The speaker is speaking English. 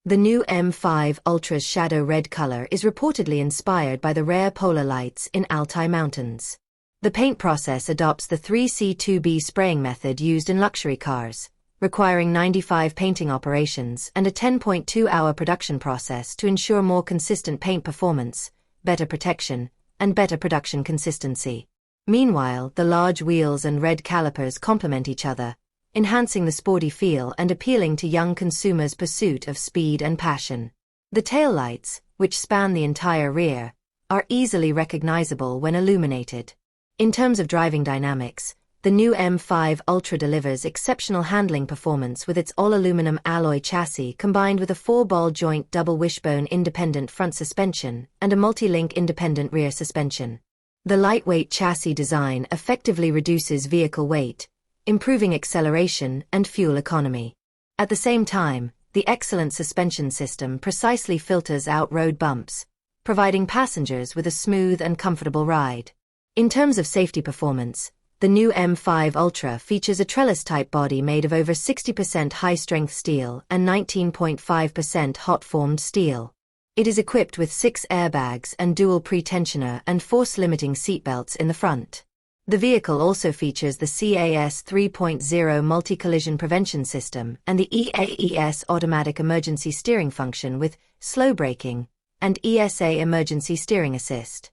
The new M5 Ultra's shadow red color is reportedly inspired by the rare polar lights in Altay mountains. The paint process adopts the 3C2B spraying method used in luxury cars, requiring 95 painting operations and a 10.2-hour production process to ensure more consistent paint performance, better protection, and better production consistency. Meanwhile, the large wheels and red calipers complement each other, enhancing the sporty feel and appealing to young consumers' pursuit of speed and passion. The taillights, which span the entire rear, are easily recognizable when illuminated. In terms of driving dynamics, the new M5 Ultra delivers exceptional handling performance with its all-aluminum alloy chassis combined with a 4-ball joint double wishbone independent front suspension and a multi-link independent rear suspension. The lightweight chassis design effectively reduces vehicle weight, improving acceleration and fuel economy. At the same time, the excellent suspension system precisely filters out road bumps, providing passengers with a smooth and comfortable ride. In terms of safety performance, the new M5 Ultra features a trellis-type body made of over 60% high-strength steel and 19.5% hot-formed steel. It is equipped with 6 airbags and dual pretensioner and force-limiting seatbelts in the front. The vehicle also features the CAS3.0 multi-collision prevention system and the e-AES automatic emergency steering function with slow braking and ESA emergency steering assist.